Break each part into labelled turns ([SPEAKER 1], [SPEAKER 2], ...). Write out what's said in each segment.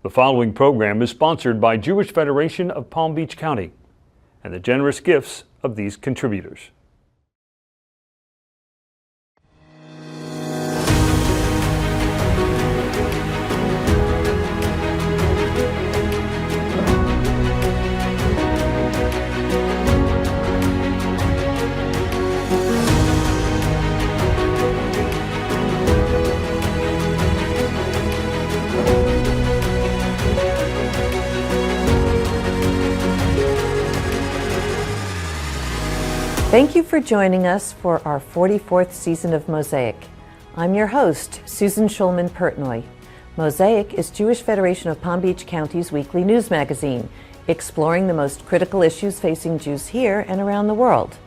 [SPEAKER 1] The following program is sponsored by Jewish Federation of Palm Beach County and the generous gifts of these contributors.
[SPEAKER 2] Thank you for joining us for our 44th season of Mosaic. I'm your host, Susan Shulman Pertnoy. Mosaic is Jewish Federation of Palm Beach County's weekly news magazine, exploring the most critical issues facing Jews here and around the world.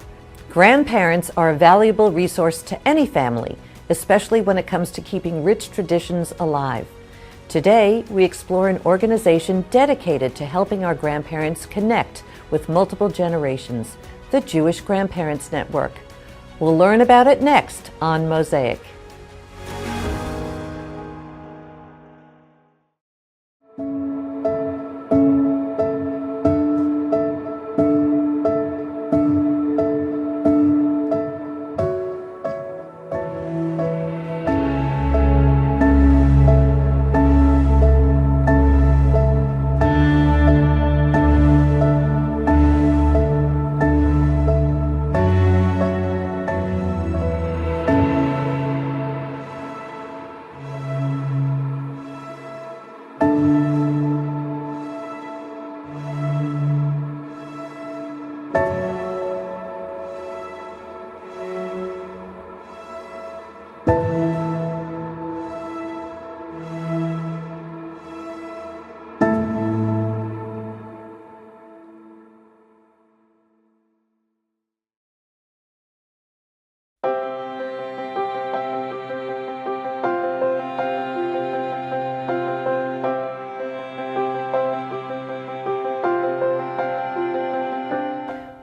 [SPEAKER 2] Grandparents are a valuable resource to any family, especially when it comes to keeping rich traditions alive. Today, we explore an organization dedicated to helping our grandparents connect with multiple generations, the Jewish Grandparents Network. We'll learn about it next on Mosaic.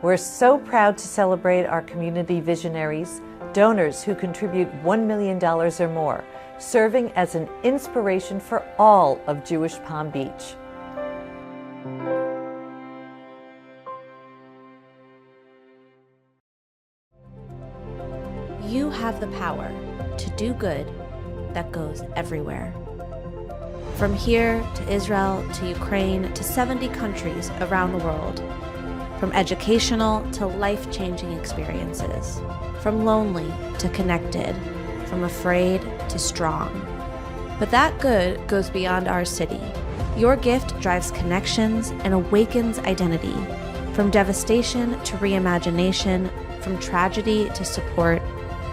[SPEAKER 2] We're so proud to celebrate our community visionaries, donors who contribute $1 million or more, serving as an inspiration for all of Jewish Palm Beach.
[SPEAKER 3] You have the power to do good that goes everywhere. From here to Israel to Ukraine to 70 countries around the world. From educational to life-changing experiences. From lonely to connected. From afraid to strong. But that good goes beyond our city. Your gift drives connections and awakens identity. From devastation to reimagination, from tragedy to support,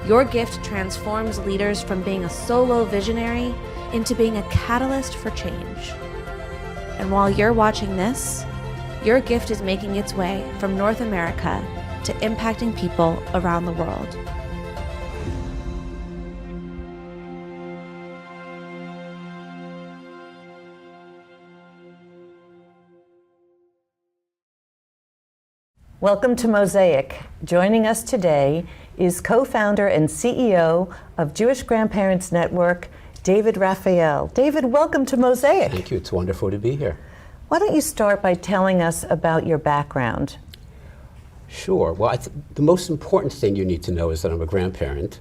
[SPEAKER 3] your gift transforms leaders from being a solo visionary into being a catalyst for change. And while you're watching this, your gift is making its way from North America to impacting people around the world.
[SPEAKER 2] Welcome to Mosaic. Joining us today is co-founder and CEO of Jewish Grandparents Network, David Raphael. David, welcome to Mosaic.
[SPEAKER 4] Thank you. It's wonderful to be here.
[SPEAKER 2] Why don't you start by telling us about your background?
[SPEAKER 4] Sure. Well, the most important thing you need to know is that I'm a grandparent.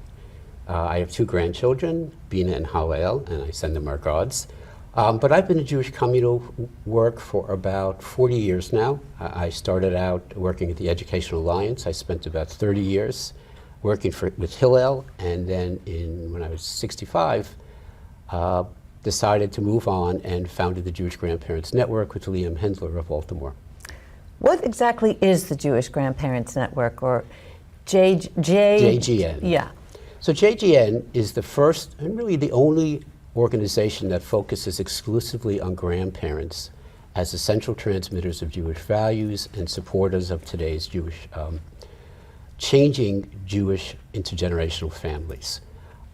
[SPEAKER 4] I have two grandchildren, Bina and Hallel, and I send them our regards. But I've been in Jewish communal work for about 40 years now. I started out working at the Educational Alliance. I spent about 30 years working with Hillel, and then when I was 65, decided to move on and founded the Jewish Grandparents Network with Liam Hensler of Baltimore.
[SPEAKER 2] What exactly is the Jewish Grandparents Network, or
[SPEAKER 4] JGN?
[SPEAKER 2] Yeah.
[SPEAKER 4] So JGN is the first and really the only organization that focuses exclusively on grandparents as essential transmitters of Jewish values and supporters of today's changing Jewish intergenerational families.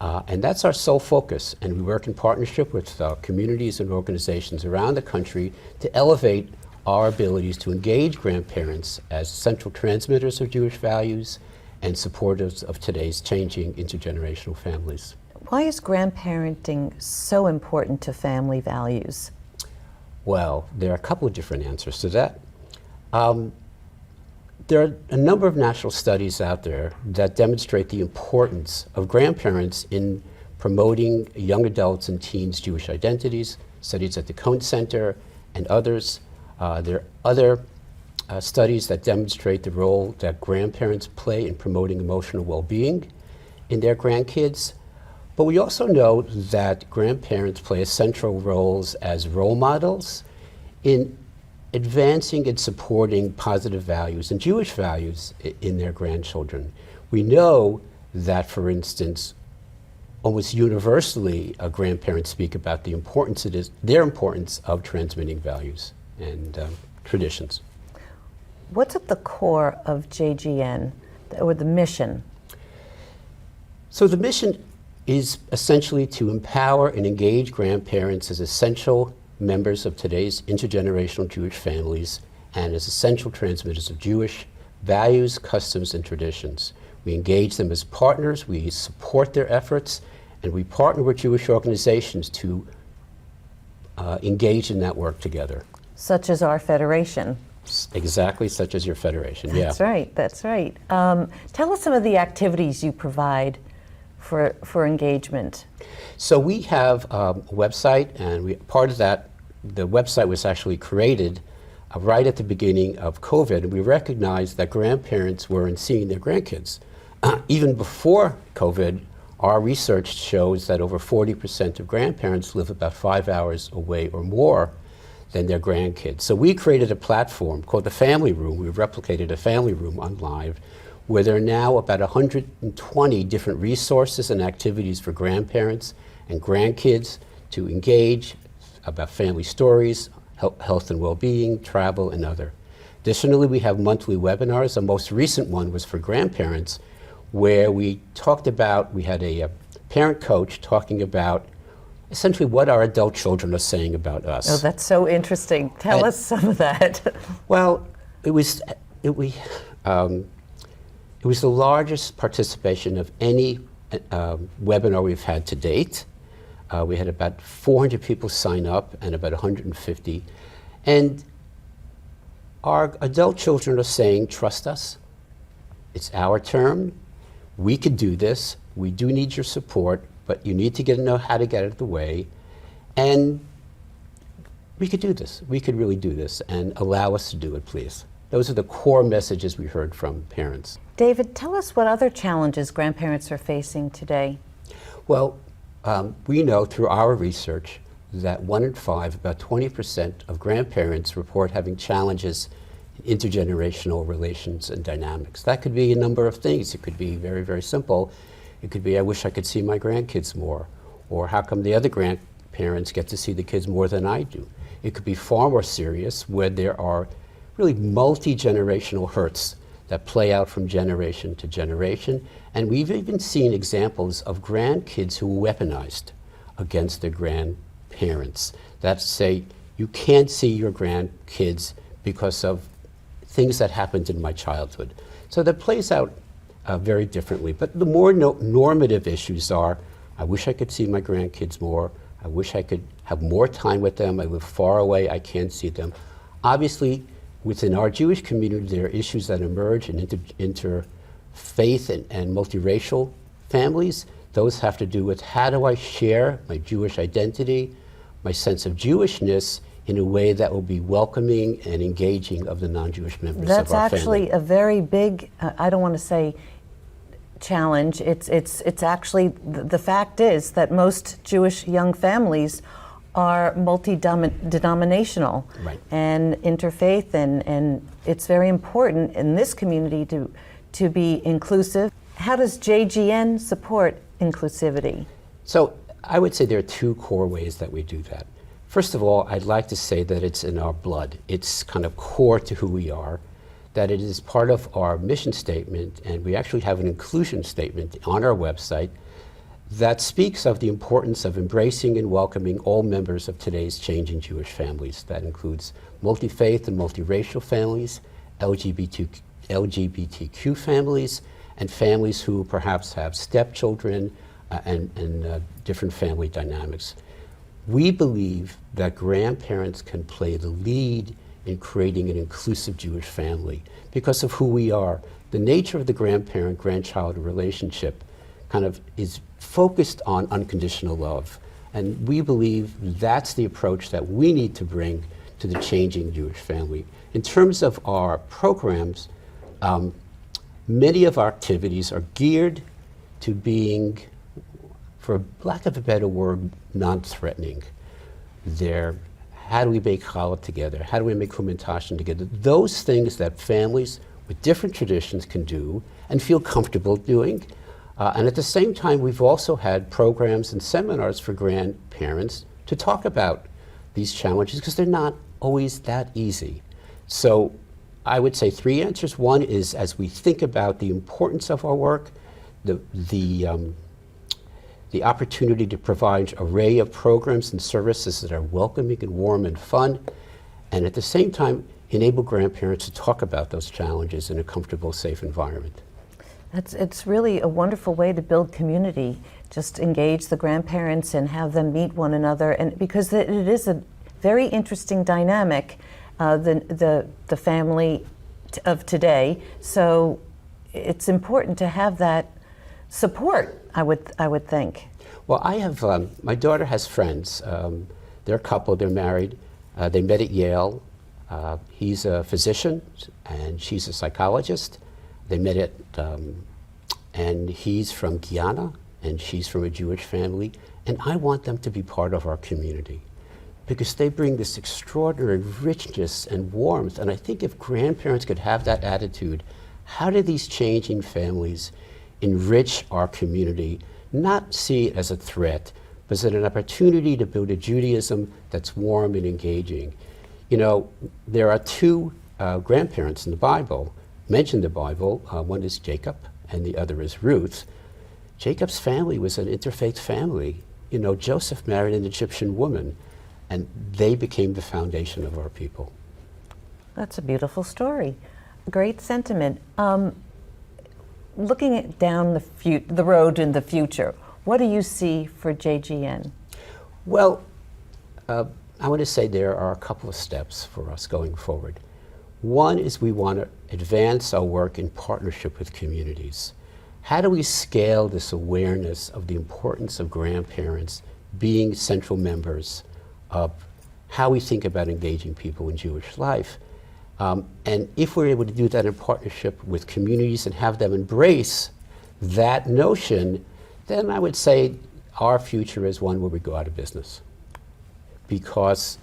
[SPEAKER 4] And that's our sole focus, and we work in partnership with communities and organizations around the country to elevate our abilities to engage grandparents as central transmitters of Jewish values and supporters of today's changing intergenerational families.
[SPEAKER 2] Why is grandparenting so important to family values?
[SPEAKER 4] Well, there are a couple of different answers to that. There are a number of national studies out there that demonstrate the importance of grandparents in promoting young adults and teens' Jewish identities, studies at the Cohn Center and others. There are other studies that demonstrate the role that grandparents play in promoting emotional well-being in their grandkids. But we also know that grandparents play essential roles as role models in advancing and supporting positive values and Jewish values in their grandchildren. We know that, for instance, almost universally, grandparents speak about the importance their importance of transmitting values and traditions.
[SPEAKER 2] What's at the core of JGN, or the mission?
[SPEAKER 4] So the mission is essentially to empower and engage grandparents as essential members of today's intergenerational Jewish families and as essential transmitters of Jewish values, customs, and traditions. We engage them as partners, we support their efforts, and we partner with Jewish organizations to engage in that work together.
[SPEAKER 2] Such as our federation.
[SPEAKER 4] Exactly, such as your federation, yeah.
[SPEAKER 2] That's right, that's right. Tell us some of the activities you provide for engagement.
[SPEAKER 4] So we have a website, and part of that, the website was actually created right at the beginning of COVID, and we recognized that grandparents weren't seeing their grandkids. Even before COVID, our research shows that over 40% of grandparents live about 5 hours away or more than their grandkids. So we created a platform called the Family Room. We replicated a Family Room on Live, where there are now about 120 different resources and activities for grandparents and grandkids to engage about family stories, health and well-being, travel, and other. Additionally, we have monthly webinars. The most recent one was for grandparents, where we had a parent coach talking about essentially what our adult children are saying about us.
[SPEAKER 2] Oh, that's so interesting. Tell us some of that.
[SPEAKER 4] Well, it was the largest participation of any webinar we've had to date. We had about 400 people sign up and about 150. And our adult children are saying, trust us, it's our term, we could do this, we do need your support, but you need to know how to get out of the way. And we could do this, we could really do this, and allow us to do it, please. Those are the core messages we heard from parents.
[SPEAKER 2] David, tell us what other challenges grandparents are facing today.
[SPEAKER 4] Well, we know through our research that 1 in 5, about 20% of grandparents report having challenges in intergenerational relations and dynamics. That could be a number of things. It could be very, very simple. It could be, I wish I could see my grandkids more, or how come the other grandparents get to see the kids more than I do? It could be far more serious, where there are really multi-generational hurts that play out from generation to generation. And we've even seen examples of grandkids who were weaponized against their grandparents. That's to say, you can't see your grandkids because of things that happened in my childhood. So that plays out very differently. But the more normative issues are, I wish I could see my grandkids more, I wish I could have more time with them, I live far away, I can't see them. Obviously, within our Jewish community, there are issues that emerge in interfaith and multiracial families. Those have to do with, how do I share my Jewish identity, my sense of Jewishness, in a way that will be welcoming and engaging of the non-Jewish members of our family.
[SPEAKER 2] That's actually a very big, I don't want to say challenge, it's actually, the fact is that most Jewish young families are multi-denominational,
[SPEAKER 4] right,
[SPEAKER 2] and interfaith, and it's very important in this community to be inclusive. How does JGN support inclusivity?
[SPEAKER 4] So I would say there are two core ways that we do that. First of all, I'd like to say that it's in our blood. It's kind of core to who we are, that it is part of our mission statement, and we actually have an inclusion statement on our website that speaks of the importance of embracing and welcoming all members of today's changing Jewish families. That includes multi-faith and multiracial families, LGBTQ families, and families who perhaps have stepchildren and different family dynamics. We believe that grandparents can play the lead in creating an inclusive Jewish family because of who we are. The nature of the grandparent-grandchild relationship kind of is focused on unconditional love. And we believe that's the approach that we need to bring to the changing Jewish family. In terms of our programs, many of our activities are geared to being, for lack of a better word, non-threatening. They're, how do we make challah together? How do we make kumintashen together? Those things that families with different traditions can do and feel comfortable doing. And at the same time, we've also had programs and seminars for grandparents to talk about these challenges because they're not always that easy. So I would say 3 answers. One is, as we think about the importance of our work, the opportunity to provide an array of programs and services that are welcoming and warm and fun, and at the same time, enable grandparents to talk about those challenges in a comfortable, safe environment.
[SPEAKER 2] It's really a wonderful way to build community. Just engage the grandparents and have them meet one another, and because it is a very interesting dynamic, the family of today. So it's important to have that support, I would think.
[SPEAKER 4] Well, I have my daughter has friends. They're a couple. They're married. They met at Yale. He's a physician, and she's a psychologist. They met at, and he's from Guyana, and she's from a Jewish family, and I want them to be part of our community because they bring this extraordinary richness and warmth, and I think if grandparents could have that attitude, how do these changing families enrich our community, not see it as a threat, but as an opportunity to build a Judaism that's warm and engaging. You know, there are 2 grandparents in the Bible, mentioned in the Bible. One is Jacob and the other is Ruth. Jacob's family was an interfaith family. You know, Joseph married an Egyptian woman, and they became the foundation of our people.
[SPEAKER 2] That's a beautiful story. Great sentiment. Looking down the road in the future, what do you see for JGN?
[SPEAKER 4] Well, I want to say there are a couple of steps for us going forward. One is we want to advance our work in partnership with communities. How do we scale this awareness of the importance of grandparents being central members of how we think about engaging people in Jewish life? And if we're able to do that in partnership with communities and have them embrace that notion, then I would say our future is one where we go out of business. Because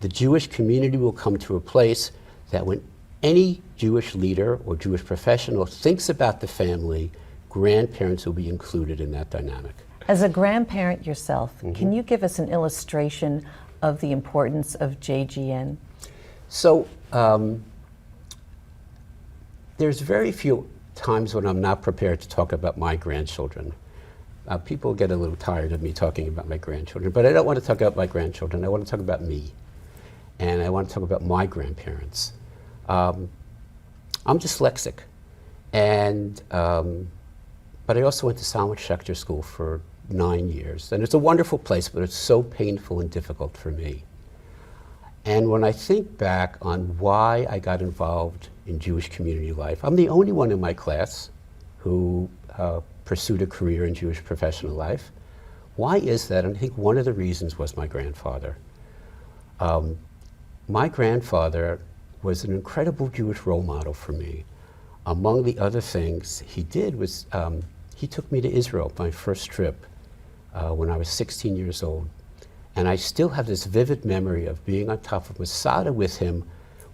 [SPEAKER 4] the Jewish community will come to a place that when any Jewish leader or Jewish professional thinks about the family, grandparents will be included in that dynamic.
[SPEAKER 2] As a grandparent yourself, can you give us an illustration of the importance of JGN?
[SPEAKER 4] So there's very few times when I'm not prepared to talk about my grandchildren. People get a little tired of me talking about my grandchildren, but I don't want to talk about my grandchildren. I want to talk about me, and I want to talk about my grandparents. I'm dyslexic, and but I also went to Salmon Schechter School for 9 years, and it's a wonderful place, but it's so painful and difficult for me. And when I think back on why I got involved in Jewish community life, I'm the only one in my class who pursued a career in Jewish professional life. Why is that? And I think one of the reasons was my grandfather. My grandfather was an incredible Jewish role model for me. Among the other things he did was he took me to Israel, my first trip, when I was 16 years old. And I still have this vivid memory of being on top of Masada with him,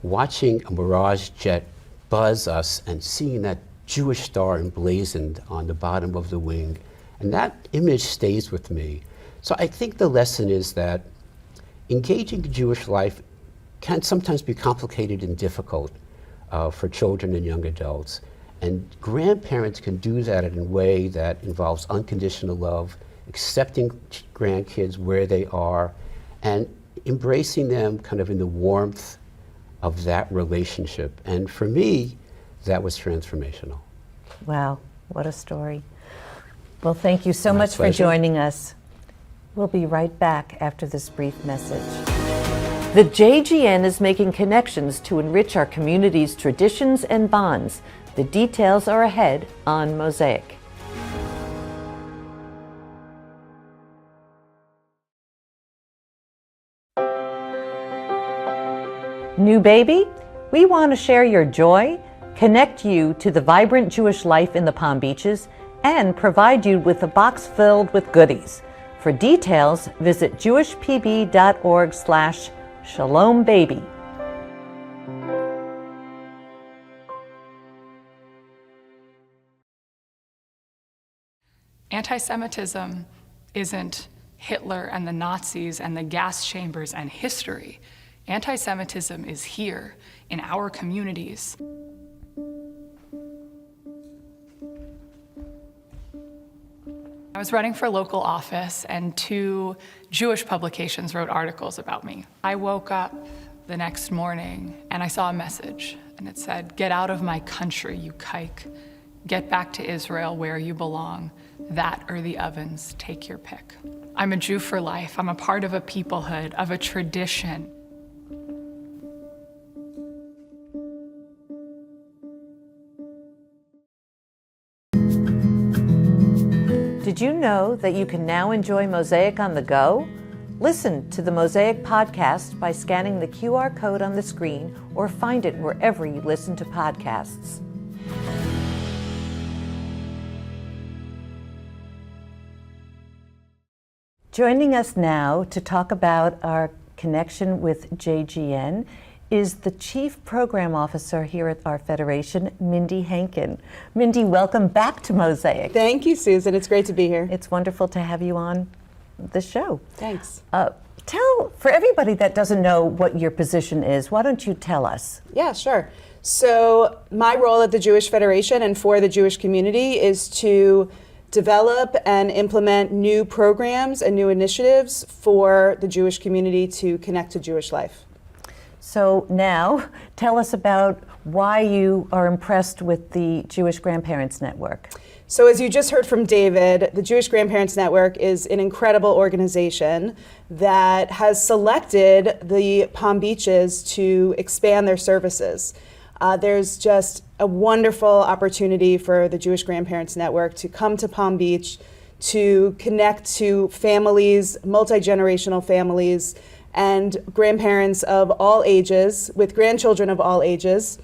[SPEAKER 4] watching a Mirage jet buzz us and seeing that Jewish star emblazoned on the bottom of the wing. And that image stays with me. So I think the lesson is that engaging in Jewish life can sometimes be complicated and difficult for children and young adults. And grandparents can do that in a way that involves unconditional love, accepting grandkids where they are, and embracing them kind of in the warmth of that relationship. And for me, that was transformational.
[SPEAKER 2] Wow, what a story. Well, thank you so
[SPEAKER 4] My
[SPEAKER 2] much
[SPEAKER 4] pleasure.
[SPEAKER 2] for joining us. We'll be right back after this brief message. The JGN is making connections to enrich our community's traditions and bonds. The details are ahead on Mosaic. New baby? We want to share your joy, connect you to the vibrant Jewish life in the Palm Beaches, and provide you with a box filled with goodies. For details, visit jewishpb.org/shalombaby.
[SPEAKER 5] Anti-Semitism isn't Hitler and the Nazis and the gas chambers and history. Anti-Semitism is here in our communities. I was running for local office and 2 Jewish publications wrote articles about me. I woke up the next morning and I saw a message and it said, "Get out of my country, you kike. Get back to Israel where you belong. That or the ovens, take your pick." I'm a Jew for life. I'm a part of a peoplehood, of a tradition.
[SPEAKER 2] Did you know that you can now enjoy Mosaic on the go? Listen to the Mosaic podcast by scanning the QR code on the screen or find it wherever you listen to podcasts. Joining us now to talk about our connection with JGN is the Chief Program Officer here at our Federation, Mindy Hanken. Mindy, welcome back to Mosaic.
[SPEAKER 6] Thank you, Susan. It's great to be here.
[SPEAKER 2] It's wonderful to have you on the show.
[SPEAKER 6] Thanks.
[SPEAKER 2] Tell, for everybody that doesn't know what your position is, why don't you tell us?
[SPEAKER 6] Yeah, sure. So my role at the Jewish Federation and for the Jewish community is to develop and implement new programs and new initiatives for the Jewish community to connect to Jewish life.
[SPEAKER 2] So now, tell us about why you are impressed with the Jewish Grandparents Network.
[SPEAKER 6] So as you just heard from David, the Jewish Grandparents Network is an incredible organization that has selected the Palm Beaches to expand their services. There's just a wonderful opportunity for the Jewish Grandparents Network to come to Palm Beach, to connect to families, multi-generational families, and grandparents of all ages, with grandchildren of all ages,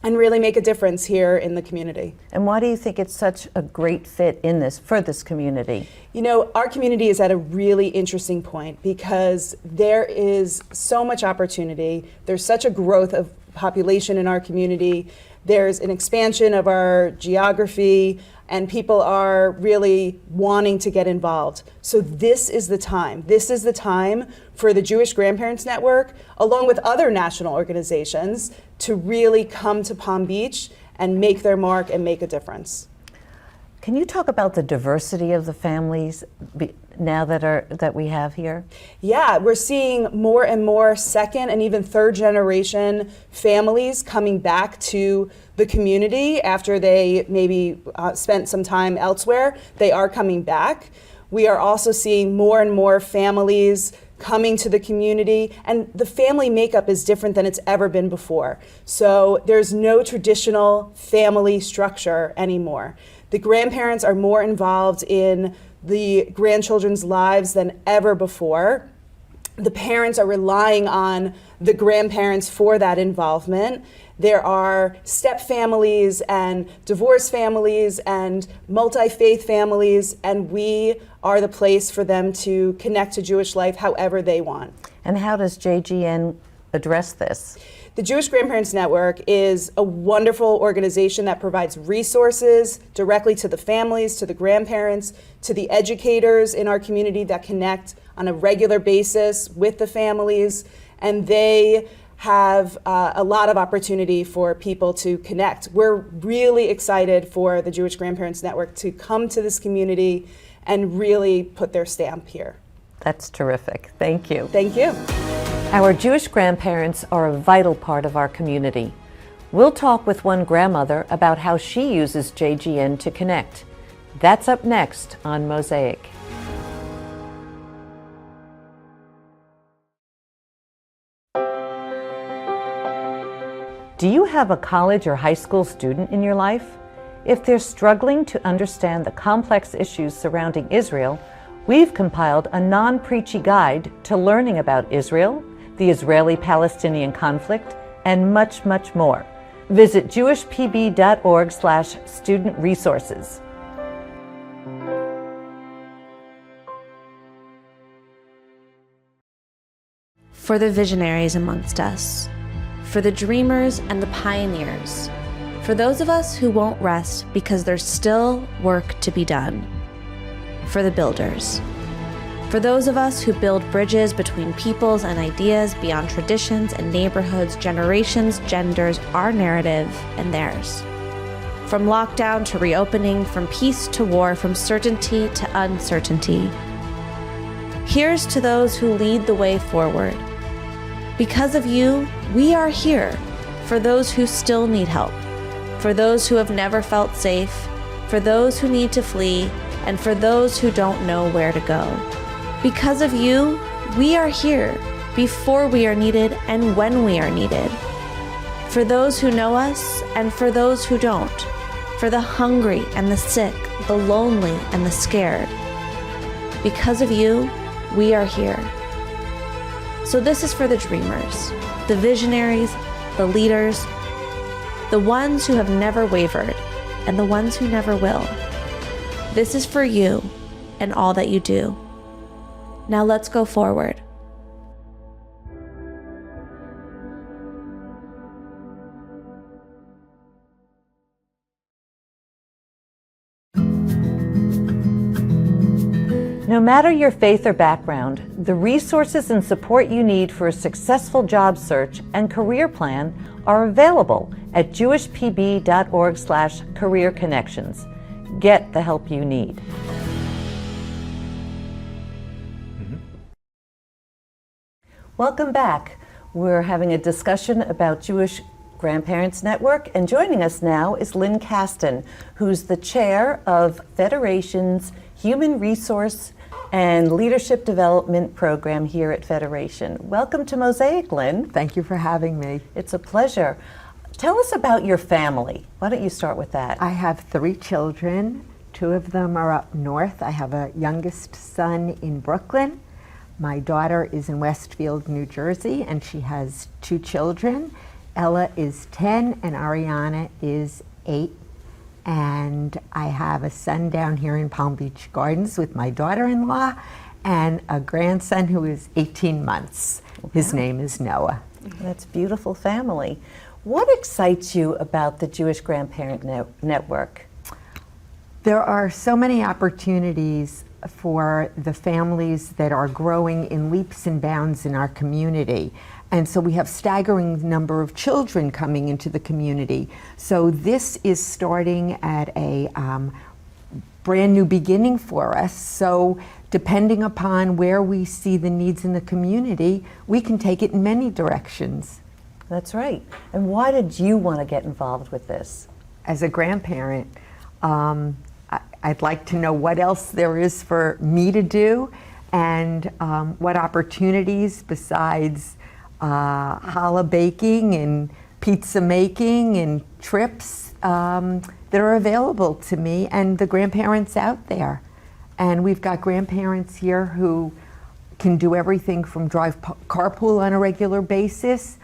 [SPEAKER 6] and really make a difference here in the community.
[SPEAKER 2] And why do you think it's such a great fit in this, for this community?
[SPEAKER 6] You know, our community is at a really interesting point because there is so much opportunity. There's such a growth of population in our community. There's an expansion of our geography, and people are really wanting to get involved. So this is the time. This is the time for the Jewish Grandparents Network, along with other national organizations, to really come to Palm Beach and make their mark and make a difference.
[SPEAKER 2] Can you talk about the diversity of the families now that we have here?
[SPEAKER 6] Yeah, we're seeing more and more second and even third generation families coming back to the community after they maybe spent some time elsewhere. They are coming back. We are also seeing more and more families coming to the community, and the family makeup is different than it's ever been before. So there's no traditional family structure anymore. The grandparents are more involved in the grandchildren's lives than ever before. The parents are relying on the grandparents for that involvement. There are step families and divorce families and multi-faith families, and we are the place for them to connect to Jewish life however they want.
[SPEAKER 2] And how does JGN address this?
[SPEAKER 6] The Jewish Grandparents Network is a wonderful organization that provides resources directly to the families, to the grandparents, to the educators in our community that connect on a regular basis with the families, and they have a lot of opportunity for people to connect. We're really excited for the Jewish Grandparents Network to come to this community and really put their stamp here.
[SPEAKER 2] That's terrific. Thank you.
[SPEAKER 6] Thank you.
[SPEAKER 2] Our Jewish grandparents are a vital part of our community. We'll talk with one grandmother about how she uses JGN to connect. That's up next on Mosaic. Do you have a college or high school student in your life? If they're struggling to understand the complex issues surrounding Israel, we've compiled a non-preachy guide to learning about Israel, the Israeli-Palestinian conflict, and much, much more. Visit jewishpb.org/student resources.
[SPEAKER 3] For the visionaries amongst us, for the dreamers and the pioneers, for those of us who won't rest because there's still work to be done, for the builders, for those of us who build bridges between peoples and ideas beyond traditions and neighborhoods, generations, genders, our narrative and theirs. From lockdown to reopening, from peace to war, from certainty to uncertainty. Here's to those who lead the way forward. Because of you, we are here. For those who still need help, for those who have never felt safe, for those who need to flee, and for those who don't know where to go. Because of you, we are here before we are needed and when we are needed. For those who know us and for those who don't. For the hungry and the sick, the lonely and the scared. Because of you, we are here. So this is for the dreamers, the visionaries, the leaders, the ones who have never wavered, and the ones who never will. This is for you and all that you do. Now let's go forward.
[SPEAKER 2] No matter your faith or background, the resources and support you need for a successful job search and career plan are available at jewishpb.org/career connections. Get the help you need. Welcome back. We're having a discussion about Jewish Grandparents Network, and joining us now is Lynn Kaston, who's the chair of Federation's Human Resource and Leadership Development Program here at Federation. Welcome to Mosaic, Lynn.
[SPEAKER 7] Thank you for having me.
[SPEAKER 2] It's a pleasure. Tell us about your family. Why don't you start with that?
[SPEAKER 7] I have 3 children. 2 of them are up north. I have a youngest son in Brooklyn. My daughter is in Westfield, New Jersey, and she has 2 children. Ella is 10 and Ariana is 8. And I have a son down here in Palm Beach Gardens with my daughter-in-law and a grandson who is 18 months. His name is Noah.
[SPEAKER 2] That's a beautiful family. What excites you about the Jewish Grandparent Network?
[SPEAKER 7] There are so many opportunities for the families that are growing in leaps and bounds in our community. And so we have staggering number of children coming into the community. So this is starting at a brand new beginning for us. So depending upon where we see the needs in the community, we can take it in many directions.
[SPEAKER 2] That's right. And why did you want to get involved with this?
[SPEAKER 7] As a grandparent, I'd like to know what else there is for me to do and what opportunities besides challah baking and pizza making and trips that are available to me and the grandparents out there. And we've got grandparents here who can do everything from drive carpool on a regular basis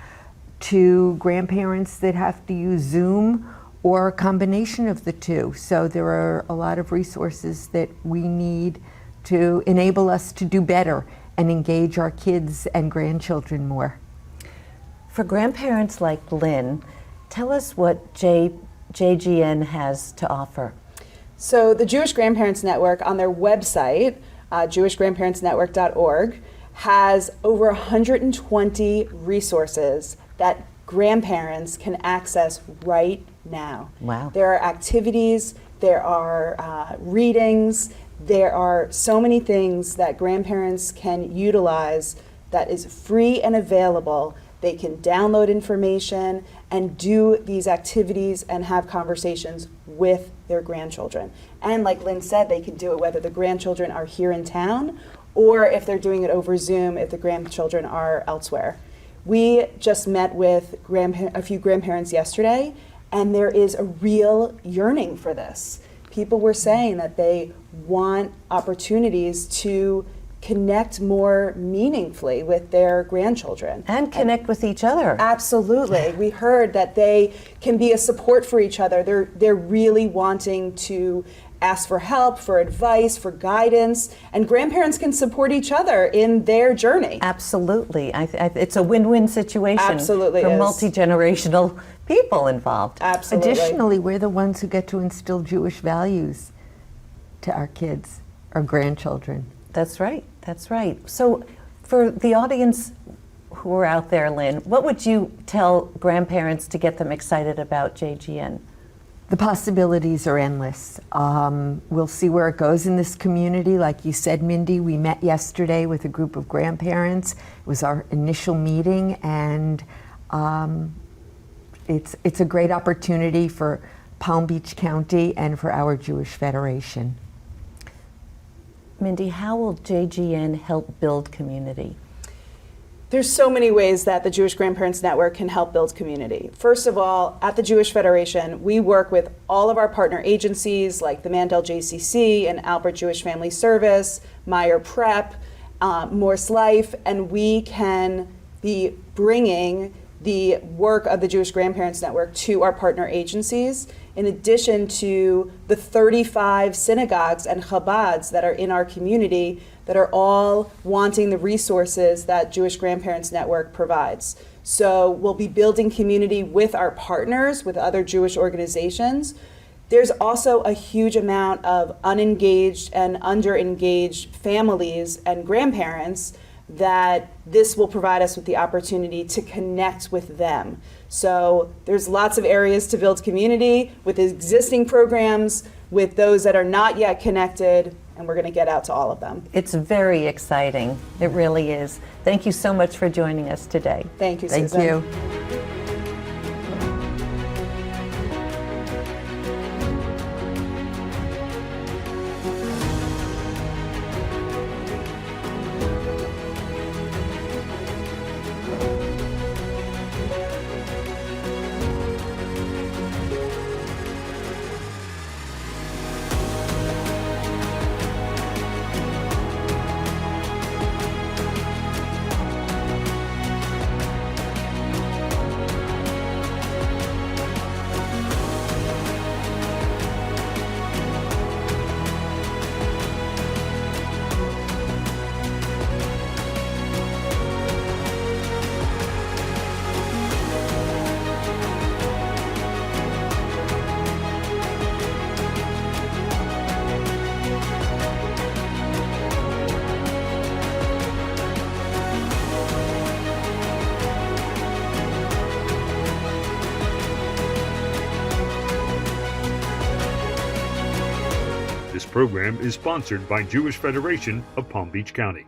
[SPEAKER 7] to grandparents that have to use Zoom or a combination of the two. So there are a lot of resources that we need to enable us to do better and engage our kids and grandchildren more.
[SPEAKER 2] For grandparents like Lynn, tell us what JGN has to offer.
[SPEAKER 6] So the Jewish Grandparents Network on their website, jewishgrandparentsnetwork.org, has over 120 resources that grandparents can access right now.
[SPEAKER 2] Wow.
[SPEAKER 6] There are activities, there are readings, there are so many things that grandparents can utilize that is free and available. They can download information and do these activities and have conversations with their grandchildren. And like Lynn said, they can do it whether the grandchildren are here in town or if they're doing it over Zoom if the grandchildren are elsewhere. We just met with a few grandparents yesterday, and there is a real yearning for this. People were saying that they want opportunities to connect more meaningfully with their grandchildren.
[SPEAKER 2] And connect with each other.
[SPEAKER 6] Absolutely. We heard that they can be a support for each other. They're really wanting to ask for help, for advice, for guidance, and grandparents can support each other in their journey.
[SPEAKER 2] Absolutely. It's a win-win situation
[SPEAKER 6] Absolutely
[SPEAKER 2] for
[SPEAKER 6] is.
[SPEAKER 2] multi-generational people involved.
[SPEAKER 6] Absolutely.
[SPEAKER 7] Additionally, we're the ones who get to instill Jewish values to our kids, our grandchildren.
[SPEAKER 2] That's right. That's right. So for the audience who are out there, Lynn, what would you tell grandparents to get them excited about JGN?
[SPEAKER 7] The possibilities are endless. We'll see where it goes in this community. Like you said, Mindy, we met yesterday with a group of grandparents. It was our initial meeting, and it's a great opportunity for Palm Beach County and for our Jewish Federation.
[SPEAKER 2] Mindy, how will JGN help build community?
[SPEAKER 6] There's so many ways that the Jewish Grandparents Network can help build community. First of all, at the Jewish Federation, we work with all of our partner agencies like the Mandel JCC and Albert Jewish Family Service, Meyer Prep, Morse Life, and we can be bringing the work of the Jewish Grandparents Network to our partner agencies, in addition to the 35 synagogues and Chabads that are in our community that are all wanting the resources that Jewish Grandparents Network provides. So we'll be building community with our partners, with other Jewish organizations. There's also a huge amount of unengaged and underengaged families and grandparents that this will provide us with the opportunity to connect with them. So there's lots of areas to build community with existing programs, with those that are not yet connected, and we're going to get out to all of them.
[SPEAKER 2] It's very exciting. It really is. Thank you so much for joining us today.
[SPEAKER 6] Thank you,
[SPEAKER 7] Thank
[SPEAKER 6] Susan.
[SPEAKER 7] you.
[SPEAKER 1] This program is sponsored by Jewish Federation of Palm Beach County.